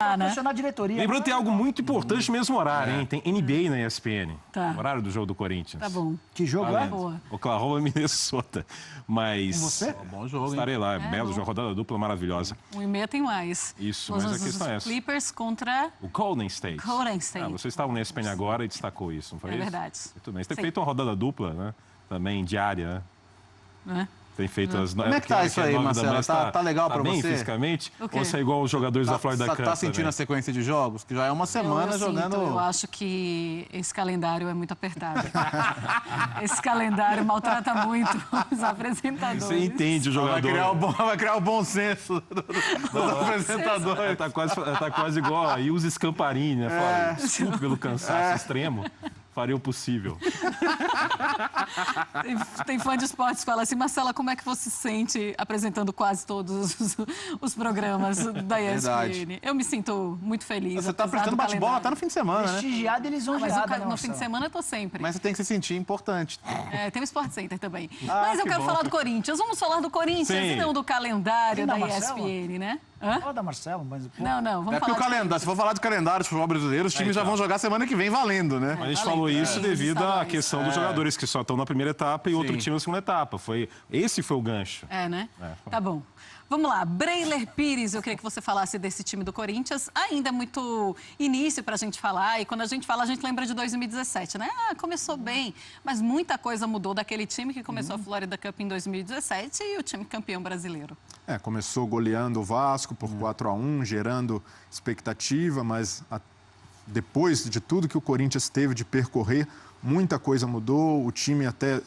Questionar a diretoria. Lembrando que tem algo muito importante no mesmo horário, hein? Tem NBA na ESPN. Tá. O horário do jogo do Corinthians. Tá bom. Que jogo é? Boa. Oklahoma e Minnesota. Mas... Com você? Bom jogo, estarei lá. Belo jogo, rodada dupla maravilhosa. 1h30 tem mais. Isso, Os mas a questão é essa. Clippers contra O Golden State. Golden State. Ah, vocês estavam na ESPN agora e destacou isso, não foi isso? É verdade. Muito bem. Você tem Sim. feito uma rodada dupla, né? Também diária, né? Tem feito as... Como é que tá isso aí, Marcelo? Tá legal pra bem você? fisicamente? O quê? Ou você é igual os jogadores da Florida Cup? Tá sentindo também? a sequência de jogos? Que já é uma semana jogando... Eu acho que esse calendário é muito apertado. Esse calendário maltrata muito os apresentadores. Você entende o jogador. Vai criar o bom senso dos apresentadores. Tá quase igual a Ilse Scamparini, né? Fala, desculpe pelo cansaço extremo. Faria o possível. Tem fã de esportes que fala assim, Marcela, como é que você se sente apresentando quase todos os programas da ESPN? Verdade. Eu me sinto muito feliz. Você tá apesar apresentando do bate-bola, calendário. tá no fim de semana, né? Prestigiada e Mas lisonjeada, no fim de semana eu tô sempre. Mas você tem que se sentir importante. Tem o Sport Center também. Ah, Mas eu que quero bom. falar do Corinthians. Vamos falar do Corinthians Sim. e não do calendário E da da Marcela? ESPN, né? Hã? Fala da Marcelo, mas... Pô, Não, vamos É porque falar o de calendário, se for falar do calendário do futebol brasileiro, os times já vão jogar semana que vem valendo, né? A gente Valeu. falou isso devido à estaduais. questão dos jogadores que só estão na primeira etapa e outro time na segunda etapa. Esse foi o gancho. né? Tá bom. Vamos lá, Breiler Pires, eu queria que você falasse desse time do Corinthians. Ainda é muito início pra gente falar, e quando a gente fala, a gente lembra de 2017, né? Começou bem, mas muita coisa mudou daquele time que começou a Florida Cup em 2017 e o time campeão brasileiro. Começou goleando o Vasco por 4-1, gerando expectativa, mas depois de tudo que o Corinthians teve de percorrer, muita coisa mudou, o time até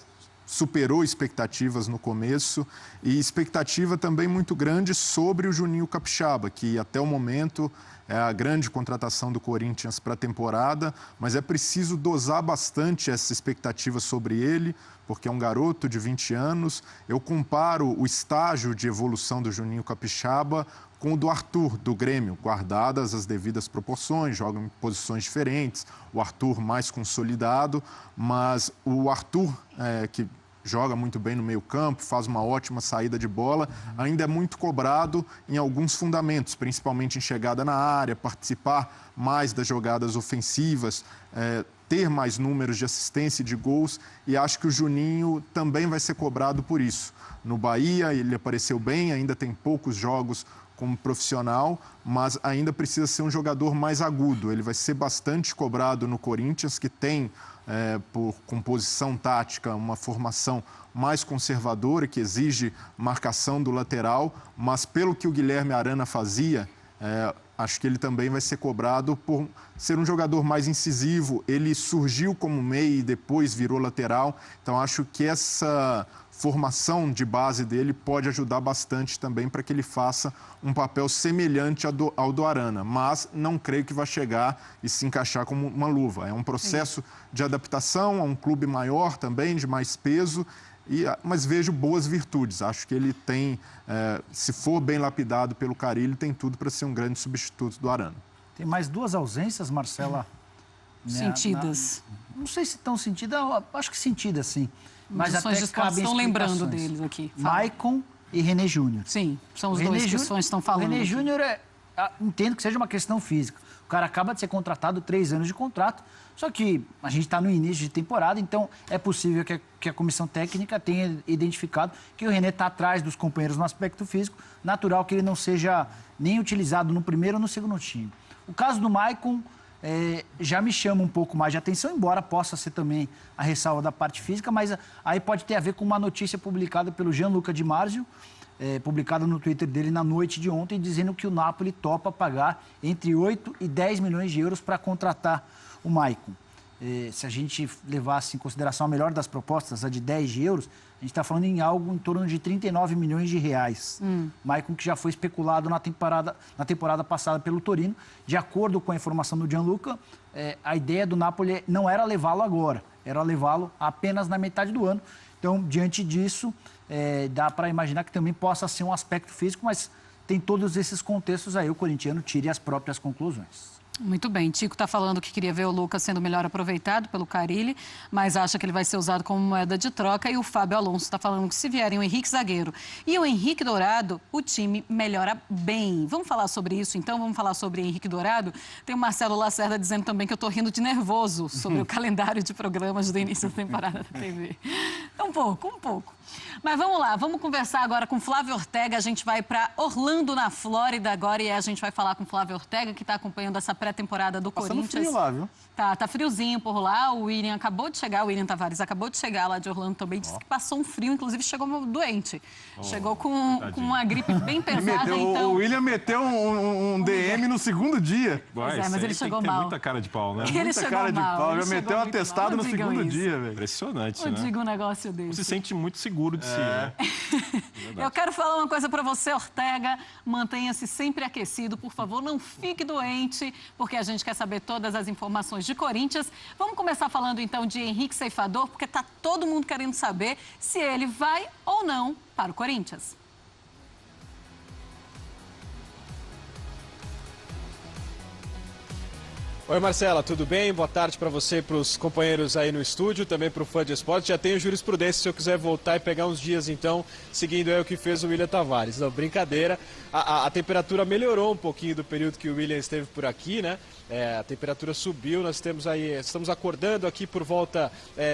superou expectativas no começo e expectativa também muito grande sobre o Juninho Capixaba, que até o momento é a grande contratação do Corinthians para a temporada, mas é preciso dosar bastante essa expectativa sobre ele, porque é um garoto de 20 anos. Eu comparo o estágio de evolução do Juninho Capixaba com o do Arthur, do Grêmio, guardadas as devidas proporções, jogam em posições diferentes, o Arthur mais consolidado, mas o Arthur, que joga muito bem no meio-campo, faz uma ótima saída de bola, ainda é muito cobrado em alguns fundamentos, principalmente em chegada na área, participar mais das jogadas ofensivas, ter mais números de assistência e de gols, e acho que o Juninho também vai ser cobrado por isso. No Bahia, ele apareceu bem, ainda tem poucos jogos como profissional, mas ainda precisa ser um jogador mais agudo. Ele vai ser bastante cobrado no Corinthians, que tem, por composição tática, uma formação mais conservadora, que exige marcação do lateral, mas pelo que o Guilherme Arana fazia, acho que ele também vai ser cobrado por ser um jogador mais incisivo. Ele surgiu como meia e depois virou lateral, então acho que essa formação de base dele pode ajudar bastante também para que ele faça um papel semelhante ao do Arana, mas não creio que vai chegar e se encaixar como uma luva. É um processo de adaptação a um clube maior também, de mais peso, mas vejo boas virtudes. Acho que ele tem, se for bem lapidado pelo Carille, tem tudo para ser um grande substituto do Arana. Tem mais duas ausências, Marcela. Sentidas. Não sei se estão sentidas, acho que sentidas, sim. Mas Os fãs de até esportes cabem estão lembrando explicações. deles aqui. Fala. Maicon e René Júnior. Sim, são os dois que os fãs estão falando. O René aqui. Júnior, entendo que seja uma questão física. O cara acaba de ser contratado, 3 anos de contrato, só que a gente está no início de temporada, então é possível que a comissão técnica tenha identificado que o René está atrás dos companheiros no aspecto físico, natural que ele não seja nem utilizado no primeiro ou no segundo time. O caso do Maicon já me chama um pouco mais de atenção, embora possa ser também a ressalva da parte física, mas aí pode ter a ver com uma notícia publicada pelo Gianluca Di Marzio, publicada no Twitter dele na noite de ontem, dizendo que o Napoli topa pagar entre 8 e 10 milhões de euros para contratar o Maicon. Se a gente levasse em consideração a melhor das propostas, a de 10 de euros, a gente está falando em algo em torno de 39 milhões de reais. Maicon, que já foi especulado na temporada passada pelo Torino. De acordo com a informação do Gianluca, a ideia do Napoli não era levá-lo agora, era levá-lo apenas na metade do ano. Então, diante disso, dá para imaginar que também possa ser um aspecto físico, mas tem todos esses contextos aí, o corintiano tire as próprias conclusões. Muito bem, Tico está falando que queria ver o Lucas sendo melhor aproveitado pelo Carille, mas acha que ele vai ser usado como moeda de troca. E o Fábio Alonso está falando que se vierem o Henrique zagueiro e o Henrique Dourado, o time melhora bem. Vamos falar sobre isso então? Vamos falar sobre Henrique Dourado? Tem o Marcelo Lacerda dizendo também que eu estou rindo de nervoso sobre o calendário de programas do início da temporada da TV. Um pouco. Mas vamos lá, vamos conversar agora com Flávio Ortega. A gente vai para Orlando, na Flórida agora, e a gente vai falar com Flávio Ortega, que está acompanhando essa pré-temporada do Corinthians. Frio lá, viu? Tá friozinho por lá. O William acabou de chegar, o William Tavares acabou de chegar lá de Orlando também. Disse que passou um frio, inclusive chegou doente. Chegou com uma gripe bem pesada, então... O William meteu um DM no segundo dia. Pois é, mas ele chegou tem que ter mal. muita cara de pau, né? Ele Muita chegou cara de mal. pau. Ele Já meteu um chegou muito atestado mal. no Não digam segundo isso. dia, velho. Impressionante, Eu né? digo um negócio Se desse. sente muito seguro de si, né? Eu quero falar uma coisa para você, Ortega. Mantenha-se sempre aquecido, por favor, não fique doente, porque a gente quer saber todas as informações de Corinthians. Vamos começar falando então de Henrique Ceifador, porque tá todo mundo querendo saber se ele vai ou não para o Corinthians. Oi, Marcela, tudo bem? Boa tarde para você e para os companheiros aí no estúdio, também para o Fã de Esporte. Já tenho jurisprudência se eu quiser voltar e pegar uns dias, então, seguindo aí o que fez o William Tavares. Não, brincadeira. A temperatura melhorou um pouquinho do período que o William esteve por aqui, né? A temperatura subiu, nós temos aí, estamos acordando aqui por volta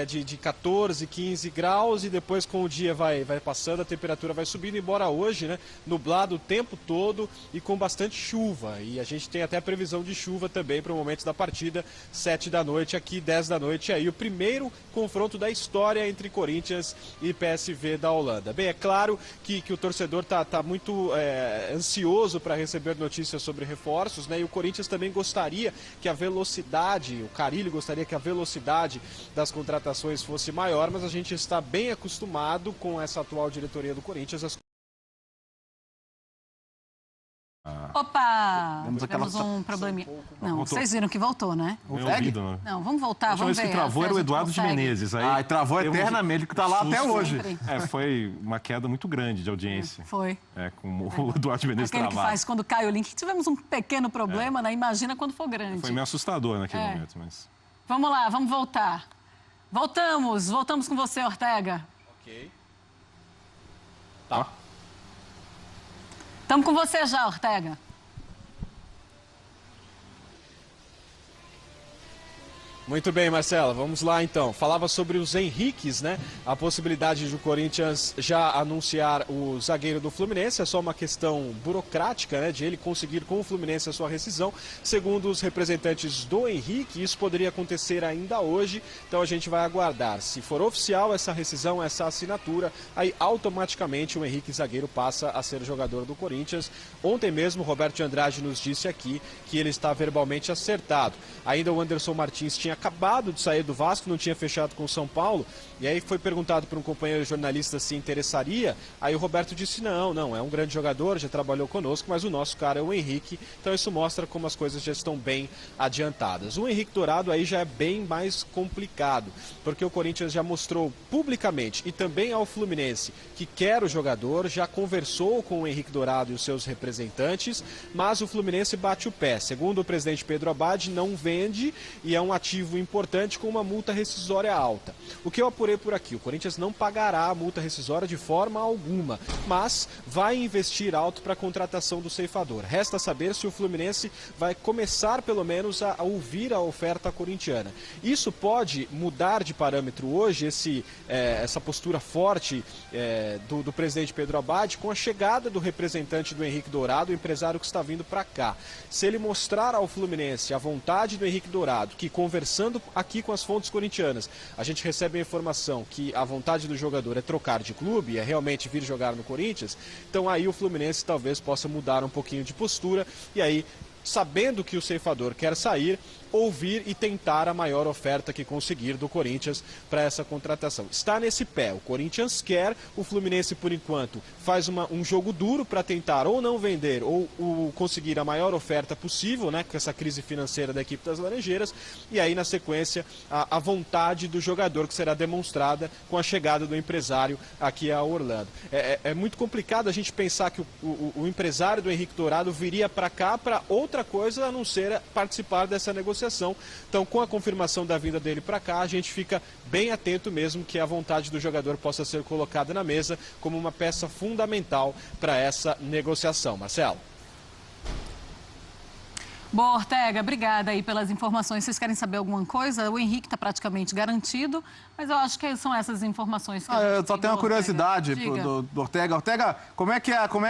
de 14, 15 graus e depois com o dia vai passando, a temperatura vai subindo, embora hoje, né, nublado o tempo todo e com bastante chuva. E a gente tem até previsão de chuva também para o momento da partida, 7 da noite aqui, 10 da noite aí. O primeiro confronto da história entre Corinthians e PSV da Holanda. Bem, é claro que o torcedor tá muito ansioso para receber notícias sobre reforços, né? E o Corinthians também gostaria que a velocidade, o Carille gostaria que a velocidade das contratações fosse maior, mas a gente está bem acostumado com essa atual diretoria do Corinthians. Opa! Tivemos um probleminha. Não, Voltou. vocês viram que voltou, né? Meu ouvido, né? Não, vamos voltar, A última vamos vez ver. que travou era o Eduardo de Menezes. Ai, travou teve um eternamente, que tá lá até susto. hoje. Sempre. Foi uma queda muito grande de audiência. Foi. Com o Eduardo de Menezes Aquele que travado. faz quando cai o link. Tivemos um pequeno problema, né? Imagina quando for grande. Foi meio assustador naquele momento, mas... Vamos lá, vamos voltar. Voltamos com você, Ortega. Ok. Tá. Estamos com você já, Ortega. Muito bem, Marcela, vamos lá então. Falava sobre os Henriques, né? A possibilidade do Corinthians já anunciar o zagueiro do Fluminense, é só uma questão burocrática, né? De ele conseguir com o Fluminense a sua rescisão. Segundo os representantes do Henrique, isso poderia acontecer ainda hoje, então a gente vai aguardar. Se for oficial essa rescisão, essa assinatura, aí automaticamente o Henrique zagueiro passa a ser jogador do Corinthians. Ontem mesmo, Roberto de Andrade nos disse aqui que ele está verbalmente acertado. Ainda o Anderson Martins tinha acabado de sair do Vasco, não tinha fechado com o São Paulo, e aí foi perguntado por um companheiro jornalista se interessaria, aí o Roberto disse não, é um grande jogador, já trabalhou conosco, mas o nosso cara é o Henrique, então isso mostra como as coisas já estão bem adiantadas. O Henrique Dourado aí já é bem mais complicado, porque o Corinthians já mostrou publicamente e também ao Fluminense que quer o jogador, já conversou com o Henrique Dourado e os seus representantes, mas o Fluminense bate o pé. Segundo o presidente Pedro Abad, não vende e é um ativo importante com uma multa rescisória alta. O que eu apurei por aqui, o Corinthians não pagará a multa rescisória de forma alguma, mas vai investir alto para a contratação do ceifador. Resta saber se o Fluminense vai começar pelo menos a ouvir a oferta corintiana. Isso pode mudar de parâmetro hoje, essa postura forte do presidente Pedro Abad, com a chegada do representante do Henrique Dourado, o empresário que está vindo para cá. Se ele mostrar ao Fluminense a vontade do Henrique Dourado, que conversando aqui com as fontes corintianas, a gente recebe a informação que a vontade do jogador é trocar de clube, é realmente vir jogar no Corinthians, então aí o Fluminense talvez possa mudar um pouquinho de postura e aí, sabendo que o ceifador quer sair, ouvir e tentar a maior oferta que conseguir do Corinthians para essa contratação. Está nesse pé, o Corinthians quer, o Fluminense por enquanto faz um jogo duro para tentar ou não vender ou conseguir a maior oferta possível, né, com essa crise financeira da equipe das Laranjeiras, e aí na sequência a vontade do jogador que será demonstrada com a chegada do empresário aqui a Orlando. É muito complicado a gente pensar que o empresário do Henrique Dourado viria para cá para outra coisa a não ser participar dessa negociação. Então, com a confirmação da vinda dele para cá, a gente fica bem atento mesmo que a vontade do jogador possa ser colocada na mesa como uma peça fundamental para essa negociação. Marcelo. Boa, Ortega, obrigada aí pelas informações. Vocês querem saber alguma coisa? O Henrique está praticamente garantido, mas eu acho que são essas informações que eu só tenho uma curiosidade do Ortega. Ortega, como é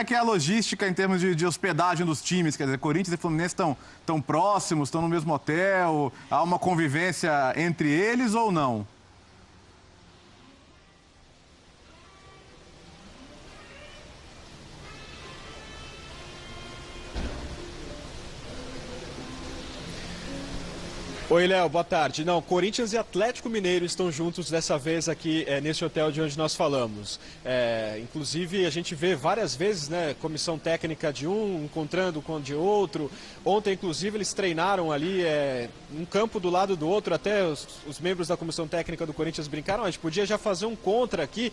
que é a logística em termos de hospedagem dos times? Quer dizer, Corinthians e Fluminense estão próximos, estão no mesmo hotel? Há uma convivência entre eles ou não? Oi, Léo, boa tarde. Não, Corinthians e Atlético Mineiro estão juntos dessa vez aqui nesse hotel de onde nós falamos. Inclusive, a gente vê várias vezes, né, comissão técnica de um encontrando com de outro. Ontem, inclusive, eles treinaram ali um campo do lado do outro. Até os membros da comissão técnica do Corinthians brincaram. A gente podia já fazer um contra aqui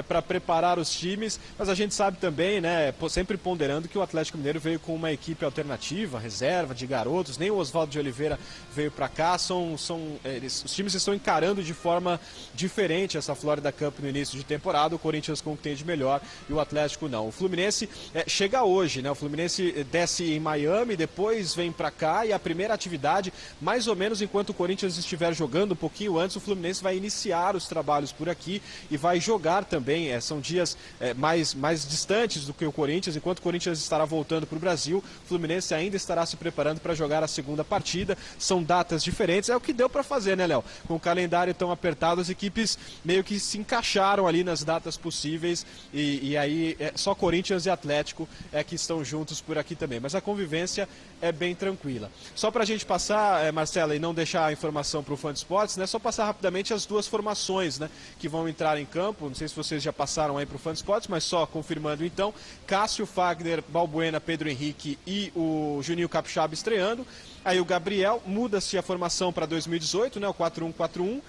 para preparar os times. Mas a gente sabe também, né, sempre ponderando que o Atlético Mineiro veio com uma equipe alternativa, reserva de garotos. Nem o Oswaldo de Oliveira veio para cá, os times estão encarando de forma diferente essa Florida Cup no início de temporada, o Corinthians com o que tem de melhor e o Atlético não. O Fluminense chega hoje, né? O Fluminense desce em Miami, depois vem para cá e a primeira atividade, mais ou menos enquanto o Corinthians estiver jogando, um pouquinho antes, o Fluminense vai iniciar os trabalhos por aqui e vai jogar também. São dias mais distantes do que o Corinthians, enquanto o Corinthians estará voltando para o Brasil, o Fluminense ainda estará se preparando para jogar a segunda partida. São datas diferentes, é o que deu para fazer, né, Léo? Com o calendário tão apertado, as equipes meio que se encaixaram ali nas datas possíveis e aí só Corinthians e Atlético que estão juntos por aqui também. Mas a convivência é bem tranquila. Só para a gente passar, Marcela, e não deixar a informação para o Fã de Esportes, né? Só passar rapidamente as duas formações, né, que vão entrar em campo. Não sei se vocês já passaram aí para o Fã de Esportes, mas só confirmando então: Cássio, Fagner, Balbuena, Pedro Henrique e o Juninho Capixaba estreando. Aí o Gabriel, muda-se a formação para 2018, né, o 4-1-4-1.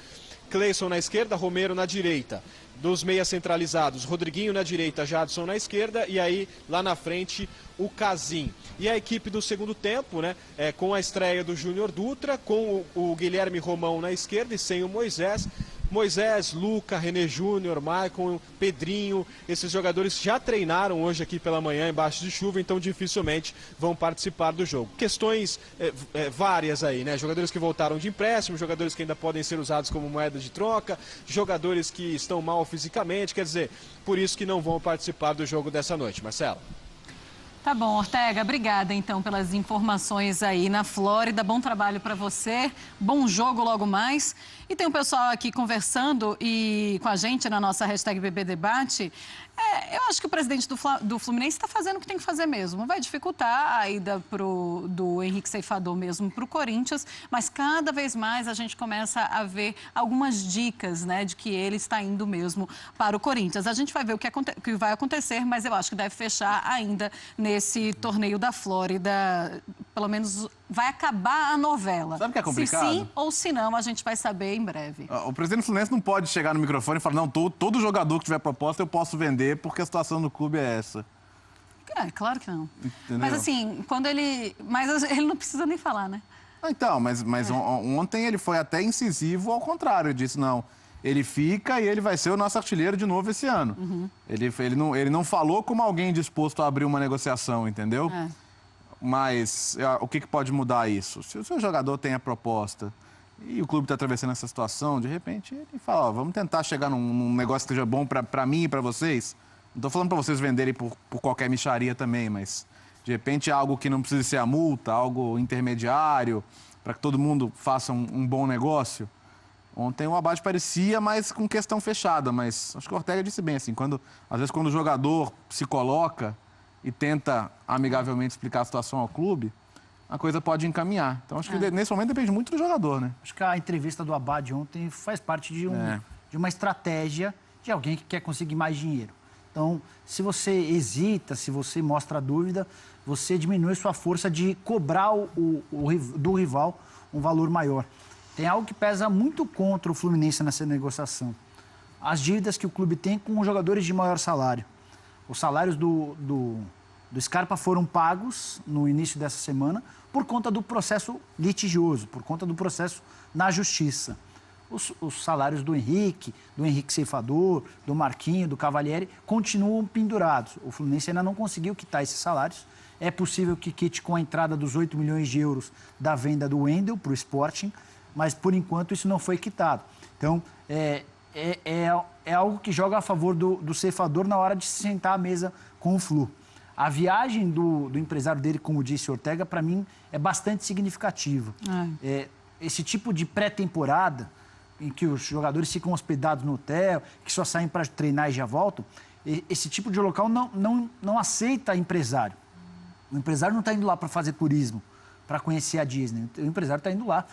Cleison na esquerda, Romero na direita. Dos meias centralizados, Rodriguinho na direita, Jadson na esquerda e aí lá na frente o Casim. E a equipe do segundo tempo, né, com a estreia do Júnior Dutra, com o Guilherme Romão na esquerda e sem o Moisés. Moisés, Luca, René Júnior, Maicon, Pedrinho, esses jogadores já treinaram hoje aqui pela manhã embaixo de chuva, então dificilmente vão participar do jogo. Questões várias aí, né? Jogadores que voltaram de empréstimo, jogadores que ainda podem ser usados como moeda de troca, jogadores que estão mal fisicamente, quer dizer, por isso que não vão participar do jogo dessa noite. Marcelo. Tá bom, Ortega, obrigada então pelas informações aí na Flórida. Bom trabalho para você, bom jogo logo mais. E tem um pessoal aqui conversando com a gente na nossa hashtag BBDebate. Eu acho que o presidente do Fluminense está fazendo o que tem que fazer mesmo. Vai dificultar a ida do Henrique Ceifador mesmo para o Corinthians, mas cada vez mais a gente começa a ver algumas dicas, né, de que ele está indo mesmo para o Corinthians. A gente vai ver o que vai acontecer, mas eu acho que deve fechar ainda nesse torneio da Flórida. Pelo menos vai acabar a novela. Sabe o que é complicado? Se sim ou se não, a gente vai saber em breve. O presidente do Fluminense não pode chegar no microfone e falar: não, todo jogador que tiver proposta eu posso vender porque a situação do clube é essa. Claro que não. Entendeu? Mas assim, mas ele não precisa nem falar, né? Então, mas ontem ele foi até incisivo ao contrário. Ele disse: não, ele fica e ele vai ser o nosso artilheiro de novo esse ano. Uhum. Ele não falou como alguém disposto a abrir uma negociação, entendeu? Mas o que pode mudar isso? Se o seu jogador tem a proposta e o clube está atravessando essa situação, de repente ele fala: vamos tentar chegar num negócio que seja bom para mim e para vocês. Não estou falando para vocês venderem por qualquer mixaria também, mas de repente algo que não precise ser a multa, algo intermediário, para que todo mundo faça um bom negócio. Ontem o Abate parecia mais com questão fechada, mas acho que o Ortega disse bem assim: às vezes quando o jogador se coloca e tenta amigavelmente explicar a situação ao clube, a coisa pode encaminhar. Então, acho que nesse momento depende muito do jogador, né? Acho que a entrevista do Abad ontem faz parte de uma estratégia de alguém que quer conseguir mais dinheiro. Então, se você hesita, se você mostra dúvida, você diminui sua força de cobrar do rival um valor maior. Tem algo que pesa muito contra o Fluminense nessa negociação. As dívidas que o clube tem com os jogadores de maior salário. Os salários do Scarpa foram pagos no início dessa semana por conta do processo litigioso, por conta do processo na justiça. Os salários do Henrique Ceifador, do Marquinhos, do Cavalieri, continuam pendurados. O Fluminense ainda não conseguiu quitar esses salários. É possível que quite com a entrada dos 8 milhões de euros da venda do Wendel para o Sporting, mas, por enquanto, isso não foi quitado. Então, é algo que joga a favor do ceifador na hora de se sentar à mesa com o Flu. A viagem do empresário dele, como disse Ortega, para mim, é bastante significativa. Esse tipo de pré-temporada, em que os jogadores ficam hospedados no hotel, que só saem para treinar e já voltam, esse tipo de local não aceita empresário. O empresário não está indo lá para fazer turismo, para conhecer a Disney. O empresário está indo lá,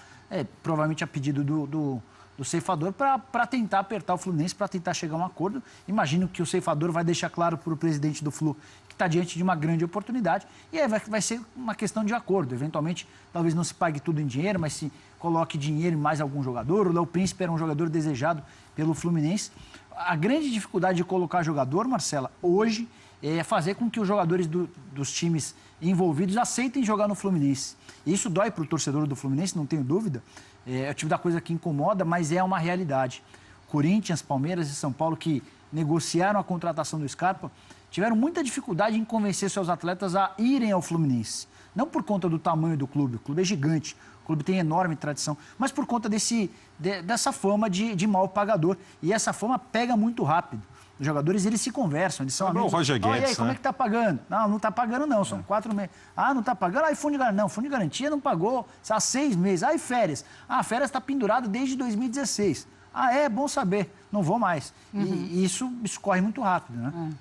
provavelmente a pedido do ceifador, para tentar apertar o Fluminense, para tentar chegar a um acordo. Imagino que o ceifador vai deixar claro para o presidente do Flu que está diante de uma grande oportunidade. E aí vai ser uma questão de acordo. Eventualmente, talvez não se pague tudo em dinheiro, mas se coloque dinheiro em mais algum jogador. O Léo Príncipe era um jogador desejado pelo Fluminense. A grande dificuldade de colocar jogador, Marcela, hoje, é fazer com que os jogadores dos times envolvidos aceitem jogar no Fluminense. E isso dói para o torcedor do Fluminense, não tenho dúvida. É o tipo da coisa que incomoda, mas é uma realidade. Corinthians, Palmeiras e São Paulo, que negociaram a contratação do Scarpa, tiveram muita dificuldade em convencer seus atletas a irem ao Fluminense. Não por conta do tamanho do clube, o clube é gigante, o clube tem enorme tradição, mas por conta dessa fama de mal pagador. E essa fama pega muito rápido. Os jogadores, eles se conversam, eles são amigos. O Roger Guedes, e aí, como é que tá pagando? Não está pagando não, são 4 meses. Ah, não está pagando? Aí fundo de garantia. Não, fundo de garantia não pagou há 6 meses. Aí férias. Ah, férias está pendurado desde 2016. Ah, é bom saber, não vou mais. E isso corre muito rápido, né?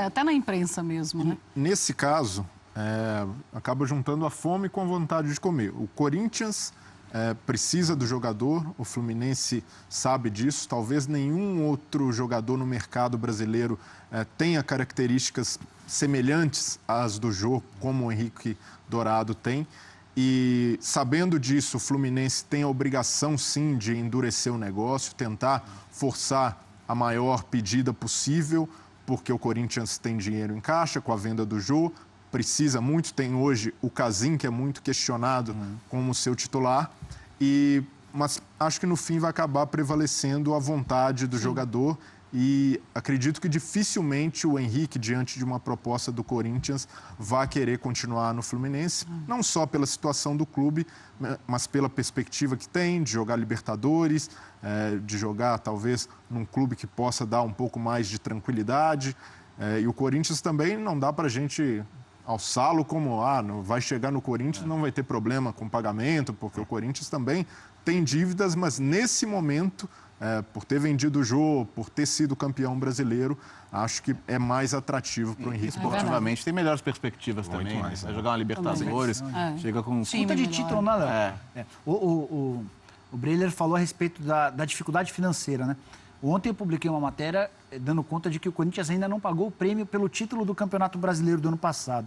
Até na imprensa mesmo, né? Nesse caso, acaba juntando a fome com a vontade de comer. O Corinthians precisa do jogador, o Fluminense sabe disso. Talvez nenhum outro jogador no mercado brasileiro tenha características semelhantes às do Jô, como o Henrique Dourado tem. E sabendo disso, o Fluminense tem a obrigação, sim, de endurecer o negócio, tentar forçar a maior pedida possível, porque o Corinthians tem dinheiro em caixa com a venda do Jô, precisa muito, tem hoje o Casim, que é muito questionado como seu titular, mas acho que no fim vai acabar prevalecendo a vontade do jogador e acredito que dificilmente o Henrique, diante de uma proposta do Corinthians, vai querer continuar no Fluminense, não só pela situação do clube, mas pela perspectiva que tem de jogar Libertadores, de jogar talvez num clube que possa dar um pouco mais de tranquilidade. E o Corinthians também não dá para a gente alçá-lo como, vai chegar no Corinthians, não vai ter problema com pagamento, porque o Corinthians também tem dívidas, mas nesse momento, por ter vendido o Jô, por ter sido campeão brasileiro, acho que é mais atrativo para o Henrique. Esportivamente tem melhores perspectivas também. Vai jogar uma Libertadores, chega com... Puta de título, nada. O Breler falou a respeito da dificuldade financeira, né? Ontem eu publiquei uma matéria dando conta de que o Corinthians ainda não pagou o prêmio pelo título do Campeonato Brasileiro do ano passado.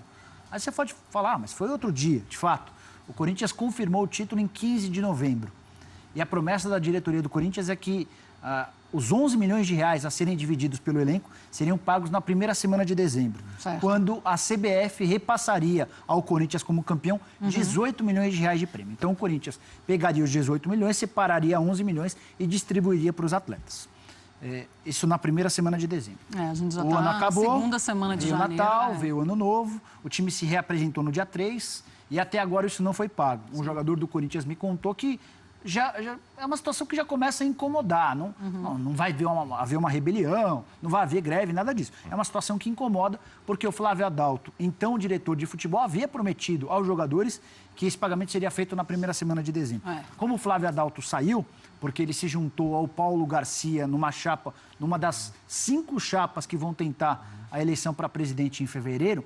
Aí você pode falar, mas foi outro dia, de fato. O Corinthians confirmou o título em 15 de novembro. E a promessa da diretoria do Corinthians é que os 11 milhões de reais a serem divididos pelo elenco seriam pagos na primeira semana de dezembro, quando a CBF repassaria ao Corinthians como campeão 18 milhões de reais de prêmio. Então o Corinthians pegaria os 18 milhões, separaria 11 milhões e distribuiria para os atletas. Isso na primeira semana de dezembro. A gente já o ano acabou, segunda semana de janeiro. Veio o Natal, veio o Ano Novo, o time se reapresentou no dia 3 e até agora isso não foi pago. Um jogador do Corinthians me contou que já é uma situação que já começa a incomodar. Não vai haver uma rebelião, não vai haver greve, nada disso. É uma situação que incomoda, porque o Flávio Adalto, então diretor de futebol, havia prometido aos jogadores que esse pagamento seria feito na primeira semana de dezembro. Como o Flávio Adalto saiu, porque ele se juntou ao Paulo Garcia numa das 5 chapas que vão tentar a eleição para presidente em fevereiro,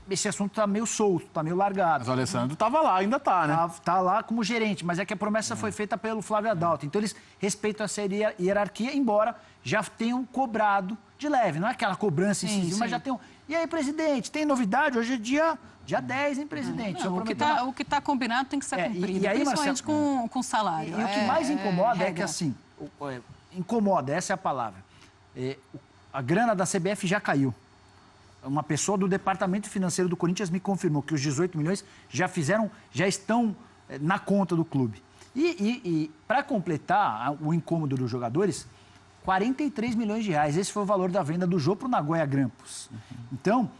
esse assunto está meio solto, está meio largado. Mas o Alessandro estava lá, ainda está, né? Tá lá como gerente, mas é que a promessa foi feita pelo Flávio Adalto. Então, eles respeitam essa hierarquia, embora já tenham cobrado de leve. Não é aquela cobrança incisiva, mas já tenham... E aí, presidente, tem novidade? Hoje é dia 10, hein, presidente? Não, o que tá combinado tem que ser cumprido, e aí, principalmente com salário. E o que mais incomoda é que, regra. assim, incomoda, essa é a palavra. A grana da CBF já caiu. Uma pessoa do departamento financeiro do Corinthians me confirmou que os 18 milhões já estão na conta do clube. E para completar o incômodo dos jogadores, 43 milhões de reais. Esse foi o valor da venda do Jô para o Nagoya Grampus. Então,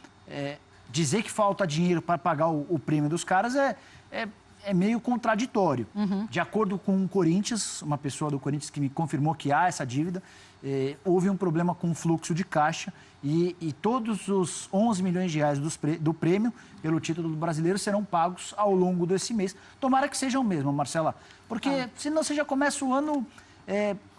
dizer que falta dinheiro para pagar o prêmio dos caras é meio contraditório. De acordo com o Corinthians, uma pessoa do Corinthians que me confirmou que há essa dívida, houve um problema com o fluxo de caixa e todos os 11 milhões de reais do prêmio pelo título do brasileiro serão pagos ao longo desse mês. Tomara que sejam mesmo, Marcela, porque senão você já começa o ano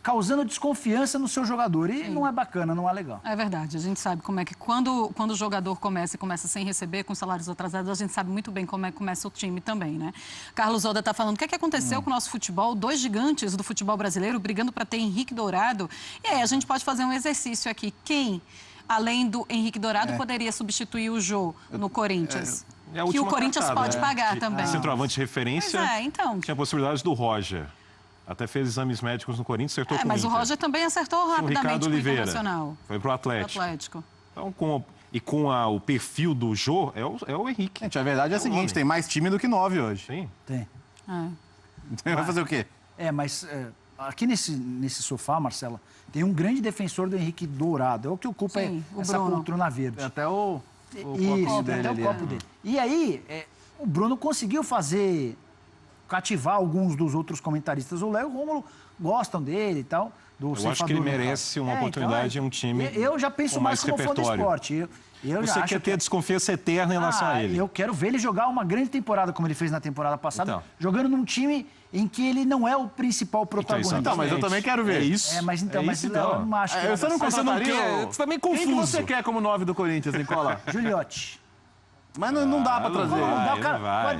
causando desconfiança no seu jogador e não é bacana, não é legal. É verdade, a gente sabe como é que quando o jogador começa sem receber, com salários atrasados, a gente sabe muito bem como é que começa o time também, né? Carlos Oda está falando, o que é que aconteceu com o nosso futebol? 2 gigantes do futebol brasileiro brigando para ter Henrique Dourado. E aí a gente pode fazer um exercício aqui. Quem, além do Henrique Dourado, poderia substituir o Jô no Corinthians? Que o Corinthians pode pagar também. Centroavante de referência, então. tinha possibilidades do Roger. Até fez exames médicos no Corinthians, acertou com o mas Inter. o Roger também acertou rapidamente com o Internacional. Foi pro Atlético. Então, com o perfil do Jô, é o Henrique. Gente, a verdade é a seguinte, tem mais time do que 9 hoje. Sim. Tem. Então vai fazer o quê? Mas aqui nesse sofá, Marcela, tem um grande defensor do Henrique Dourado. É o que ocupa essa poltrona verde. Tem até o copo dele. Até o copo dele. E aí, o Bruno conseguiu cativar alguns dos outros comentaristas. O Léo e o Rômulo gostam dele e tal. Eu acho que ele merece uma oportunidade em um time. Eu já penso mais como fã do esporte. Você quer ter a desconfiança eterna em relação a ele. Eu quero ver ele jogar uma grande temporada, como ele fez na temporada passada, jogando num time em que ele não é o principal protagonista. Então, mas eu também quero ver. É isso. Mas eu não acho que... Você não contrataria... Você também confuso. Quem que você quer como 9 do Corinthians, Nicola? Juliotti. Mas não dá pra trazer.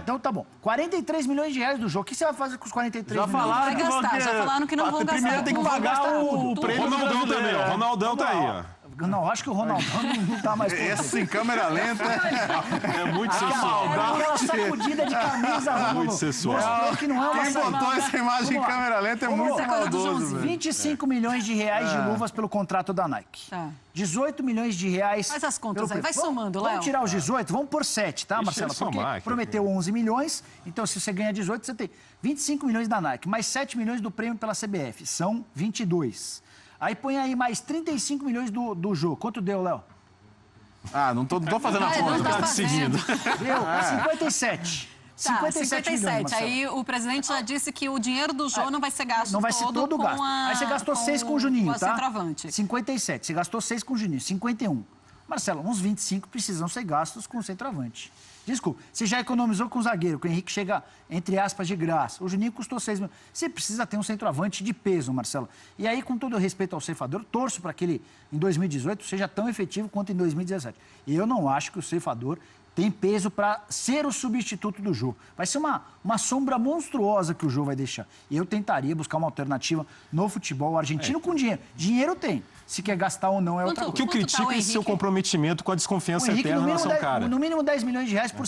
Então tá bom. 43 milhões de reais do jogo. O que você vai fazer com os 43 milhões? Já falaram que não vão gastar. Primeiro tem que pagar o prêmio. Ronaldão também, ó. Ronaldão tá aí, ó. Não, acho que o Ronaldão não tá mais... Esse em câmera lenta é muito sensual. Aquela sacudida de camisa. É muito sensual. Que não é Quem botou essa imagem em câmera lenta é muito maldoso. 25 milhões de reais de luvas pelo contrato da Nike. 18 milhões de reais... Faz as contas aí, vai somando, Léo. Vamos tirar os 18, vamos por 7, tá, Marcela? Porque prometeu 11 milhões, então se você ganha 18, você tem 25 milhões da Nike, mais 7 milhões do prêmio pela CBF, são 22. Aí põe aí mais 35 milhões do Jô. Quanto deu, Léo? Não tô fazendo a conta. Tá seguindo. Deu 57. 57 milhões, aí o presidente já disse que o dinheiro do Jô não vai ser gasto não vai ser todo gasto. Aí você gastou 6 com o Juninho, tá? Centroavante. 57. Você gastou 6 com o Juninho, 51. Marcelo, uns 25 precisam ser gastos com o centroavante. Desculpa, você já economizou com o zagueiro, que o Henrique chega, entre aspas, de graça. O Juninho custou 6 mil. Você precisa ter um centroavante de peso, Marcelo. E aí, com todo o respeito ao ceifador, torço para que ele, em 2018, seja tão efetivo quanto em 2017. E eu não acho que o ceifador tem peso para ser o substituto do Jô. Vai ser uma sombra monstruosa que o Jô vai deixar. E eu tentaria buscar uma alternativa no futebol argentino com dinheiro. Dinheiro tem. Se quer gastar ou não é outra coisa. O que eu critico é seu comprometimento com a desconfiança eterna em relação ao cara. No mínimo 10 milhões de reais por...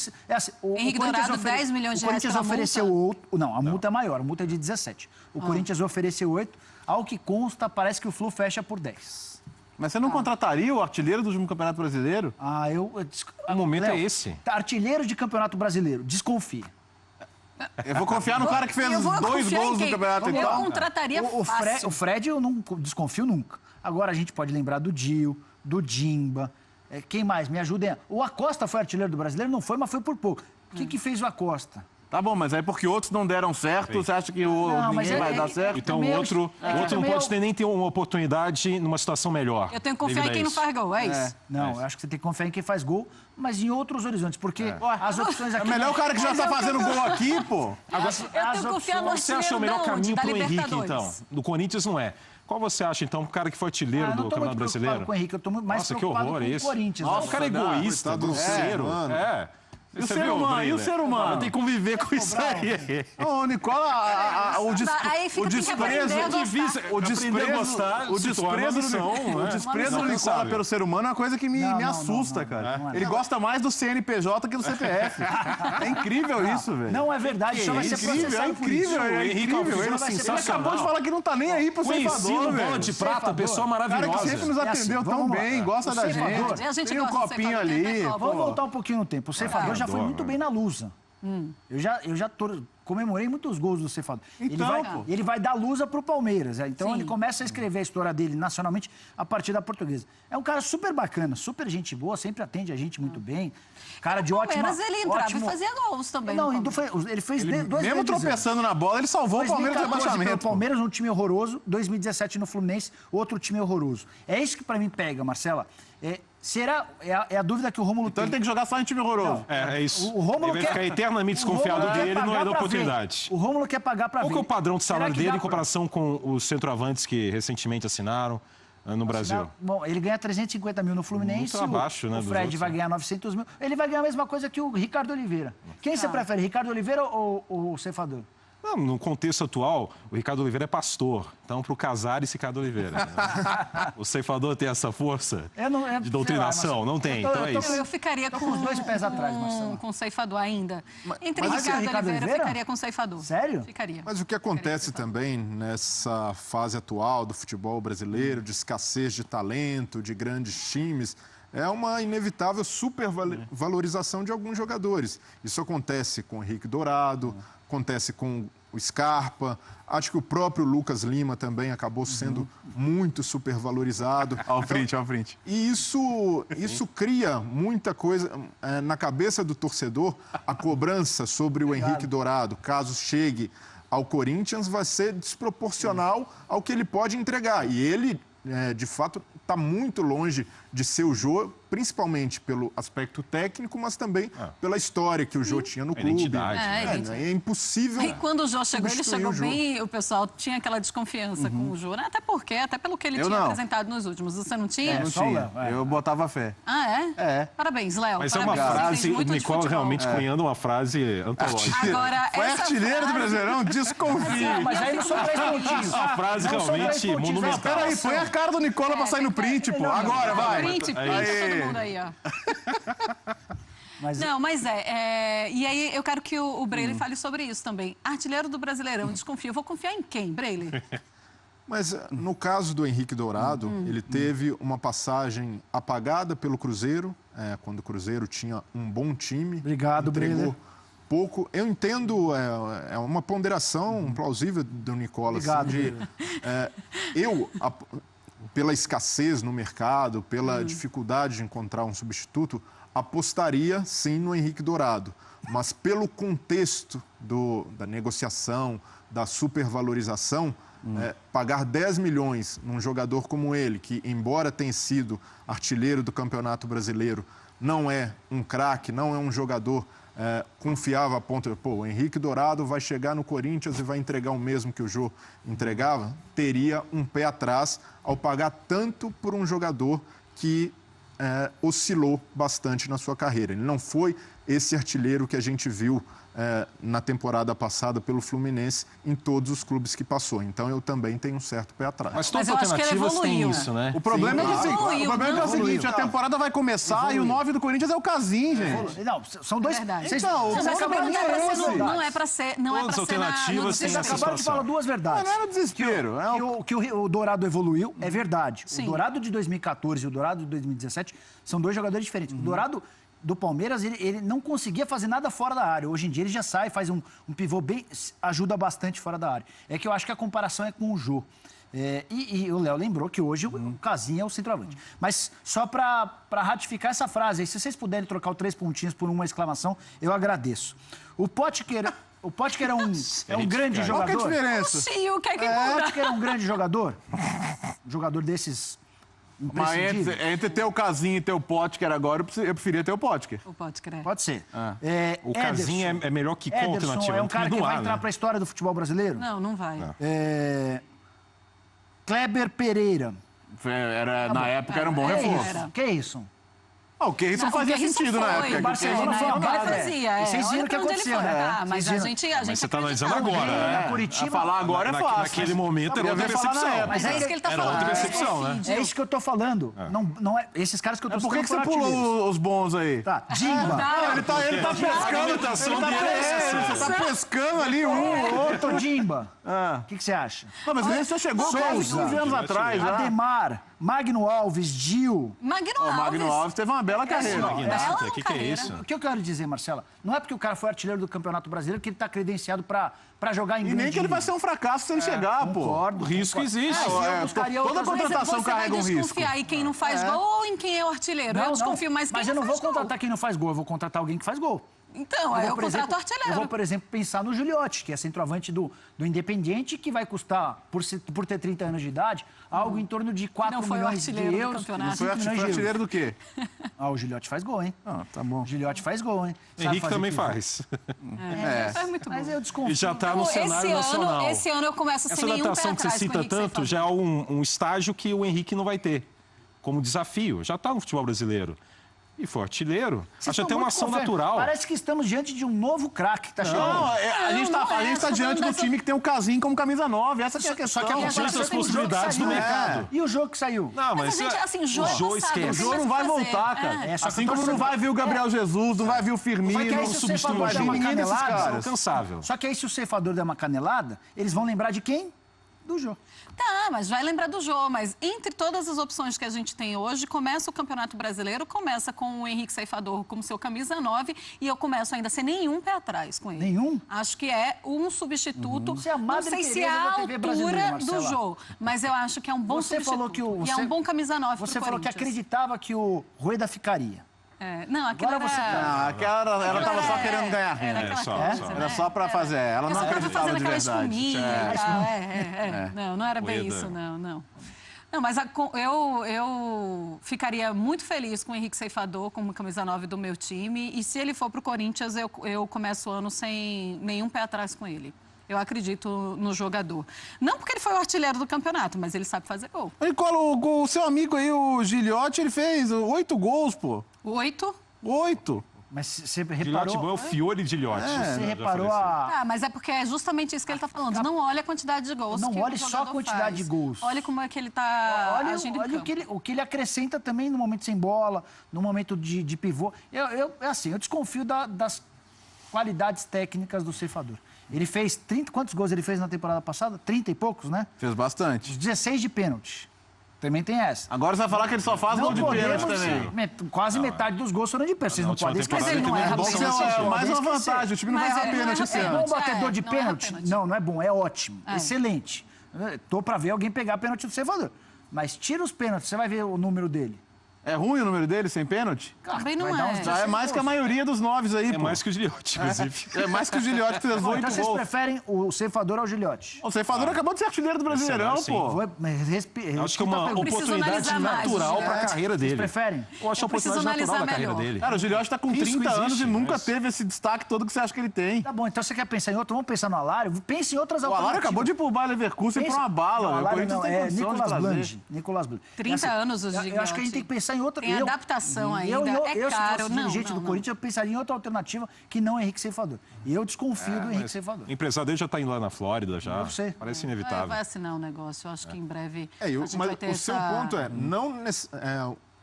Henrique Dourado, 10 milhões de reais O Corinthians ofereceu 8... Não, a multa é maior. A multa é de 17. O Corinthians ofereceu 8. Ao que consta, parece que o Flu fecha por 10. Mas você não contrataria o artilheiro do último Campeonato Brasileiro? O momento é esse. Artilheiro de Campeonato Brasileiro. Desconfia. Eu vou confiar no cara que fez 2 gols no Campeonato. Eu contrataria fácil. O Fred eu não desconfio nunca. Agora a gente pode lembrar do Dio, do Dimba. Quem mais? Me ajudem. O Acosta foi artilheiro do Brasileiro? Não foi, mas foi por pouco. O que fez o Acosta? Tá bom, mas aí porque outros não deram certo, você acha que ninguém vai dar certo? Então o outro não pode nem ter uma oportunidade numa situação melhor. Eu tenho que confiar em quem não faz gol, é isso? Não, eu acho que você tem que confiar em quem faz gol, mas em outros horizontes, porque as opções aqui... É melhor o cara que já tá fazendo gol aqui, pô. Eu tenho que confiar no Você achou o melhor caminho pro Henrique, então? Do Corinthians não é. Qual você acha, então, o cara que foi artilheiro do Campeonato Brasileiro? Com o Henrique, eu tô mais Nossa, que preocupado horror com o isso. Corinthians. Nossa, o cara é egoísta, grosseiro. E o ser humano? E o ser humano? Tem que conviver com isso aí. Ô, Nicola, o Aí fica, tem que aprender a gostar. o desprezo do Nicola pelo ser humano é uma coisa que me assusta, cara. Ele gosta mais do CNPJ que do CPF. É incrível isso, velho. Não é verdade, isso vai ser processado por isso. É incrível. Ele acabou de falar que não tá nem aí pro ceifador, bola de prata, pessoa cara que maravilhosa. sempre nos atendeu tão bem, gosta da gente. A gente Tem um gosta do copinho ceifador, ali. né, Copa? Vamos voltar um pouquinho no tempo. O ceifador já foi adoro, muito bem na Lusa. Eu já comemorei muitos gols do ceifador. Então, ele vai dar Lusa pro Palmeiras. Então Sim. ele começa a escrever a história dele nacionalmente a partir da Portuguesa. É um cara super bacana, super gente boa, sempre atende a gente muito bem. Cara de ótima... Palmeiras, ele entrava e fazia gols também. Não, no Palmeiras. ele fez dois mesmo grandes tropeçando na bola, ele salvou o Palmeiras do 2014 pelo rebaixamento. Palmeiras, um time horroroso. 2017 no Fluminense, outro time horroroso. É isso que pra mim pega, Marcela. É a dúvida que o Rômulo Então ele tem que jogar só em time horroroso. É isso. O Rômulo Ele vai ficar eternamente desconfiado dele e não vai dar oportunidade. O Rômulo quer pagar pra ver. Qual que é o padrão de salário dele em comparação comparação com os centroavantes que recentemente assinaram no Brasil? Bom, ele ganha 350 mil no Fluminense. Muito abaixo, né, O dos Fred outros, vai né? ganhar 900 mil. Ele vai ganhar a mesma coisa que o Ricardo Oliveira. Quem você prefere, Ricardo Oliveira ou o ceifador? Não, no contexto atual, o Ricardo Oliveira é pastor. Então, para o Casares, Ricardo Oliveira. Né? O ceifador tem essa força de doutrinação? Não tem, então é isso. Eu ficaria com os dois pés atrás, Marcelo. Com o ceifador ainda. Entre mas Ricardo Oliveira, eu ficaria com o ceifador. Sério? Ficaria. Mas o que acontece também nessa fase atual do futebol brasileiro, de escassez de talento, de grandes times, é uma inevitável supervalorização de alguns jogadores. Isso acontece com o Henrique Dourado, acontece com o Scarpa. Acho que o próprio Lucas Lima também acabou sendo muito supervalorizado. Ao frente. E isso cria muita coisa na cabeça do torcedor. A cobrança sobre o Henrique Dourado, caso chegue ao Corinthians, vai ser desproporcional ao que ele pode entregar. E ele, de fato, está muito longe de ser o Jô, principalmente pelo aspecto técnico, mas também pela história que o Jô tinha no clube. Identidade. É impossível. E quando o Jô chegou, ele substituir chegou o Jô. bem e o pessoal tinha aquela desconfiança com o Jô. Né? Até pelo que ele tinha apresentado nos últimos. Você não tinha? Não tinha. Eu botava fé. Ah, é? É. Parabéns, Léo. Mas parabéns. é uma Você frase, entende o muito de Nicola futebol. realmente cunhando uma frase antológica. Agora, Foi essa artilheiro do frase- Brasileirão? Desconfia. Mas aí não são 3 pontinhos. A frase Não são realmente 3 pontinhos, monumental. Peraí, põe a cara do Nicola pra sair no print, pô. Agora, vai. Print todo mundo aí, ó. Mas Não, mas e aí eu quero que o Breyle fale sobre isso também. Artilheiro do Brasileirão, desconfio. Eu vou confiar em quem, Breyle? Mas no caso do Henrique Dourado, ele teve uma passagem apagada pelo Cruzeiro, quando o Cruzeiro tinha um bom time. Obrigado, entregou Breyle. pouco. Eu entendo, é uma ponderação plausível do Nicola. Obrigado, assim, pela escassez no mercado, pela dificuldade de encontrar um substituto, apostaria sim no Henrique Dourado. Mas pelo contexto da negociação, da supervalorização, pagar 10 milhões num jogador como ele, que embora tenha sido artilheiro do Campeonato Brasileiro, não é um craque, não é um jogador confiável a ponto de, o Henrique Dourado vai chegar no Corinthians e vai entregar o mesmo que o Jô entregava, teria um pé atrás ao pagar tanto por um jogador que oscilou bastante na sua carreira. Ele não foi esse artilheiro que a gente viu na temporada passada pelo Fluminense em todos os clubes que passou. Então eu também tenho um certo pé atrás. Mas todas Mas as eu acho que ele alternativas têm evoluiu. isso, né? O problema, é o seguinte, a temporada vai começar e o 9 do Corinthians é o Casim, gente. Não, são dois... Verdade. Vocês, Então, vocês o acabaram de problema falar é duas esse. verdades. Não é pra ser, não Todas é as pra ser na, alternativas no têm Vocês essa desespero. acabaram de falar duas verdades. Não é no desespero. Que o Dourado evoluiu, é verdade. Sim. O Dourado de 2014 e o Dourado de 2017 são dois jogadores diferentes. O Dourado do Palmeiras, ele não conseguia fazer nada fora da área. Hoje em dia ele já sai, faz um pivô bem... ajuda bastante fora da área. É que eu acho que a comparação é com o Jô. E o Léo lembrou que hoje o Casim é o centroavante. Mas só para ratificar essa frase, aí, se vocês puderem trocar o 3 pontinhos por uma exclamação, eu agradeço. O Potker é um grande Qual que é a jogador. diferença? Oxi, o que é que O muda? Potker é um grande jogador. Um jogador desses Mas imprescindíveis. entre ter o Casim e ter o Potker agora, eu preferia ter o Potker. O Potker. Pode ser. O Casim é melhor que qual Ederson alternativa? é um cara que Não vai há, entrar né? para a história do futebol brasileiro? Não vai. Kleber Pereira. Na época era um bom reforço. Que isso? O Keirson fazia sentido na época. O Barcelona foi uma base. Fazia, Vocês viram o que aconteceu, né? Mas a gente Mas você está analisando agora, né? Curitiba. Falar agora é fácil. Naquele momento era outra decepção. Mas é isso que ele está falando. Era outra decepção, né? É isso que eu tô falando. Não é, esses caras que eu tô Por que você foram pulou artilheiros. os bons aí? Tá, Dimba. Ele tá pescando. Você tá pescando ali um ou outro. Dimba. O que você acha? Não, mas ele só chegou quase 15 anos atrás. Ademar, Magno Alves, Gil. Magno Alves teve uma bela carreira. O que é isso? O que eu quero dizer, Marcela, não é porque o cara foi artilheiro do Campeonato Brasileiro que ele tá credenciado pra jogar em E grande nem que ele vai ser um fracasso se ele chegar, pô. Concordo. O risco existe. Toda contratação carrega um risco. Você vai desconfiar em quem não faz gol ou em quem é o artilheiro? Eu desconfio mais quem não faz gol. Mas eu não vou contratar quem não faz gol, eu vou contratar alguém que faz gol. Então, eu contrato artilheiro. Eu vou, por exemplo, pensar no Gigliotti, que é centroavante do Independiente, que vai custar, por ter 30 anos de idade, algo em torno de 4 milhões de euros. Não foi artilheiro do quê? O Gigliotti faz gol, hein? Tá bom. O Gigliotti faz gol, hein? Henrique também faz. Faz muito bom. Mas eu desconfio. E já está no cenário nacional. Esse ano eu começo sem Essa nenhum pé adaptação que você atrás com o cita Henrique tanto já é um estágio que o Henrique não vai ter como desafio. Já está no futebol brasileiro. E foi artilheiro. Acho até uma ação natural. Parece que estamos diante de um novo craque que está chegando. Não, a gente tá diante do time que tem o Casim como camisa 9. Essa que é a questão. Só que Diante das possibilidades do mercado. E o jogo que saiu? Não, Mas a gente, assim, Jô esquece. O Jô não vai voltar, cara. Assim como não vai vir o Gabriel Jesus, não vai vir o Firmino. Só que aí, se o substituir ceifador der uma menino esses canelada, caras. Alcançável. Só que aí, se o ceifador der uma canelada, eles vão lembrar de quem? Do Jô. Tá, mas vai lembrar do Jô. Mas entre todas as opções que a gente tem hoje, começa o Campeonato Brasileiro, começa com o Henrique Ceifador como seu camisa 9 e eu começo ainda sem nenhum pé atrás com ele. Nenhum? Acho que é um substituto. Você é a não Madre sei se Teresa é a da TV brasileira, altura do Marcela. Jô, mas eu acho que é um bom Você substituto. falou que e é um bom camisa 9 Você pro falou que Corinthians. acreditava que o Rueda ficaria. Não, aquilo Agora era... Aquela ela tava só querendo ganhar renda. Era Era só pra fazer. Ela não acreditava de aquela verdade. espuminha e tal. Não era bem isso, não. Não, mas eu ficaria muito feliz com o Henrique Ceifador como camisa 9 do meu time. E se ele for pro Corinthians, eu começo o ano sem nenhum pé atrás com ele. Eu acredito no jogador. Não porque ele foi o artilheiro do campeonato, mas ele sabe fazer gol. Nicola, o seu amigo aí, o Gigliotti, ele fez 8 gols, pô. 8? 8. Mas você Gilhote reparou... bom é o Fiore de Gilhote. Você reparou a... Mas é porque é justamente isso que ele está falando. Não olha a quantidade de gols. Não que olhe o só a jogador quantidade faz. de gols. Olha como é que ele está agindo em Olha campo. o que ele acrescenta também no momento sem bola, no momento de pivô. Eu desconfio das qualidades técnicas do ceifador. Ele fez 30... Quantos gols ele fez na temporada passada? 30 e poucos, né? Fez bastante. 16 de pênalti. Também tem essa. Agora você vai falar que ele só faz gol de pênalti também. Quase metade dos gols foram de pênalti. Vocês não podem esquecer. Mas ele não erra Bom, pênalti. mais uma vantagem. O time não vai errar pênalti esse É ano. bom batedor de não erra pênalti? pênalti. Não é bom, é ótimo. Excelente. Tô pra ver alguém pegar pênalti do ceifador. Mas tira os pênaltis, você vai ver o número dele. É ruim o número dele sem pênalti? Também não Vai dar uns é. Já é mais que a maioria dos 9 aí, É pô. mais que o Gilhote, inclusive. É mais que o Gigliotti, que fez Bom, 8 então vocês gols. preferem o ceifador ao Gigliotti? O ceifador acabou de ser artilheiro do Brasileirão, Sim. pô. Acho que é uma Preciso oportunidade analisar mais, natural né? para a carreira Vocês dele. preferem? Eu acho Eu a preciso oportunidade natural da analisar carreira melhor. dele. Cara, o Gigliotti tá com Risco 30 anos existe, e nunca mas- teve esse destaque todo que você acha que ele tem. Tá bom, então você quer pensar em outro? Vamos pensar no Alário? Pense em outras O Alário alternativas. acabou de ir pro Bayer Leverkusen por uma bala. Não, O Alário Corinthians não, tem é condição de Nicolas trazer. Blanche. Nicolas Blanche. 30 anos os Eu acho que a gente tem que pensar em outra... Tem adaptação ainda, é se caro. fosse dirigente do Corinthians, eu pensaria em outra alternativa que não Henrique Ceifador. E eu desconfio do Henrique Ceifador. O empresário dele já está indo lá na Flórida, já. Eu sei. Parece Vai inevitável. assinar um negócio. Eu acho que em breve a Mas gente vai ter o seu essa... ponto é,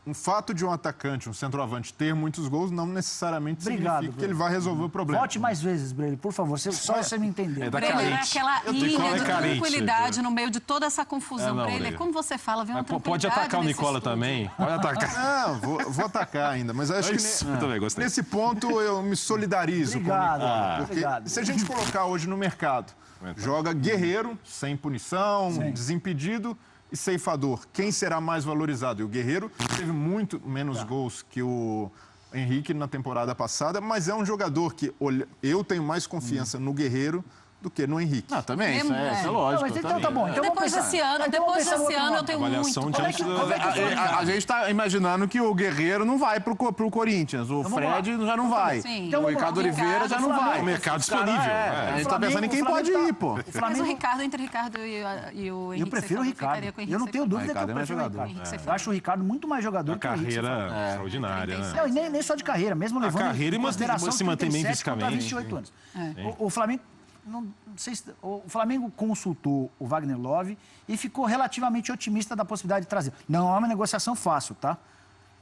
um fato de um atacante, um centroavante, ter muitos gols não necessariamente Obrigado, significa que Bruno. ele vai resolver o problema. Volte mais vezes, Breno, por favor. Só você me entender. É da Breler é carente. aquela ilha de carente, tranquilidade no meio de toda essa confusão. não, Breler, Breler. como você fala, vem uma Mas pode tranquilidade atacar o nesse Nicola estúdio. também. Pode atacar. Não, vou atacar ainda, mas acho Isso, que eu também gostei. nesse ponto eu me solidarizo Obrigado. com o Nicola. Porque Obrigado. se a gente colocar hoje no mercado, joga Guerreiro, sem punição, desimpedido, e ceifador. Quem será mais valorizado? E o Guerreiro teve muito menos gols que o Henrique na temporada passada, mas é um jogador que eu tenho mais confiança no Guerreiro do que no Henrique. Não, também, isso é lógico. Não, mas então tá bom. Então depois desse ano, eu tenho avaliação muito... diante A gente está imaginando que o Guerreiro não vai pro Corinthians, o Fred já não vai, Então, o Ricardo Oliveira já não vai. O mercado disponível. A gente tá pensando em quem pode ir, pô. Mas o Ricardo, entre o Ricardo e o Henrique... Eu prefiro o Ricardo. Eu não tenho dúvida que eu prefiro o Ricardo. Eu acho o Ricardo muito mais jogador que o Henrique. Carreira extraordinária, né? Não, e nem só de carreira, mesmo levando carreira em consideração se mantém bem 37 contra fisicamente. 28 anos. O Flamengo... Não sei se, o Flamengo consultou o Wagner Love e ficou relativamente otimista da possibilidade de trazer. Não é uma negociação fácil, tá?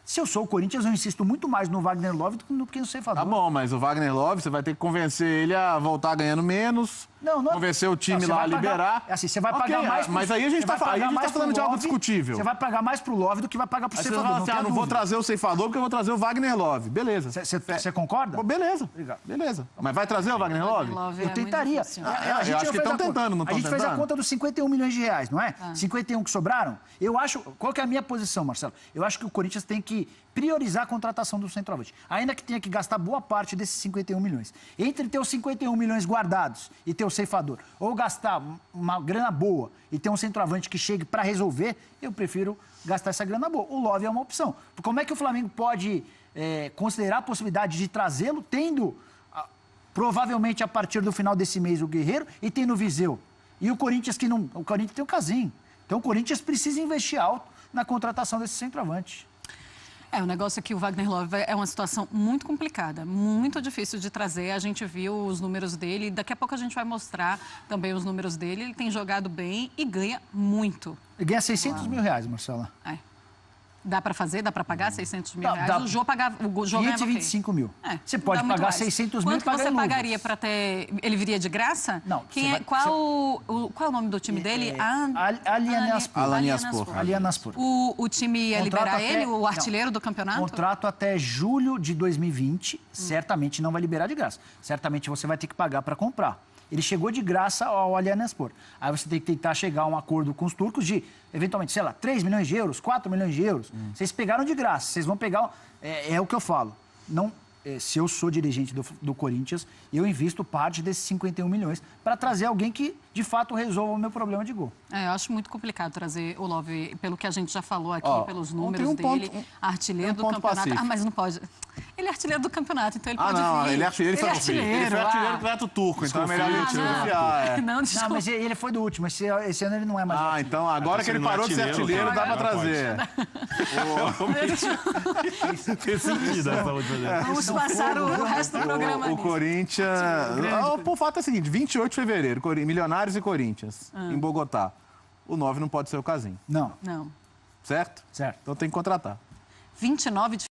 Se eu sou o Corinthians, eu insisto muito mais no Wagner Love do que no ceifador. Tá bom, mas o Wagner Love, você vai ter que convencer ele a voltar ganhando menos, convencer o time lá a liberar. É assim, você vai pagar mais... Mas aí a gente tá falando de algo discutível. Você vai pagar mais pro Love do que vai pagar pro ceifador. Não vou trazer o ceifador porque eu vou trazer o Wagner Love. Beleza. Você concorda? Beleza. Beleza. Mas vai trazer o Wagner Love? Eu tentaria. Eu acho que estão tentando, não estão tentando? A gente fez a conta dos 51 milhões de reais, não é? 51 que sobraram. Eu acho... Qual que é a minha posição, Marcelo? Eu acho que o Corinthians tem que priorizar a contratação do centroavante. Ainda que tenha que gastar boa parte desses 51 milhões. Entre ter os 51 milhões guardados e ter o ceifador, ou gastar uma grana boa e ter um centroavante que chegue para resolver, eu prefiro gastar essa grana boa. O Love é uma opção. Como é que o Flamengo pode considerar a possibilidade de trazê-lo, tendo provavelmente a partir do final desse mês o Guerreiro e tendo o Viseu? E o Corinthians que não... O Corinthians tem o Casim. Então o Corinthians precisa investir alto na contratação desse centroavante. O negócio é que o Wagner Love é uma situação muito complicada, muito difícil de trazer. A gente viu os números dele, daqui a pouco a gente vai mostrar também os números dele. Ele tem jogado bem e ganha muito. Ele ganha 600 mil reais, Marcela. Dá para fazer? Dá para pagar 600 mil reais? O Jô pagava... 525 mil. Você pode pagar 600 mil e pagar Quanto você pagaria para ter... Ele viria de graça? Não. Qual é o nome do time dele? Allianz. O time ia liberar ele, o artilheiro do campeonato? Contrato até julho de 2020, certamente não vai liberar de graça. Certamente você vai ter que pagar para comprar. Ele chegou de graça ao Allianzspor. Aí você tem que tentar chegar a um acordo com os turcos de, eventualmente, sei lá, 3 milhões de euros, 4 milhões de euros. Vocês pegaram de graça, vocês vão pegar... É o que eu falo. Não, se eu sou dirigente do Corinthians, eu invisto parte desses 51 milhões para trazer alguém que, de fato, resolva o meu problema de gol. Eu acho muito complicado trazer o Love, pelo que a gente já falou aqui, pelos números dele, artilheiro do campeonato. Pacífico. Mas não pode... Ele é artilheiro do campeonato, então ele pode vir. Ele é artilheiro, ele foi artilheiro do campeonato turco, então é melhor ele desconfiar. Não, mas ele foi do último, esse ano ele não é mais artilheiro. Então agora que ele parou de ser artilheiro, dá pra trazer. Tem sentido essa última vez. Vamos passar o resto do programa O Corinthians... O fato é o seguinte, 28 de fevereiro, Milionários e Corinthians, em Bogotá. O 9 não pode ser o Casim. Não. Não. Certo? Certo. Então tem que contratar. 29 de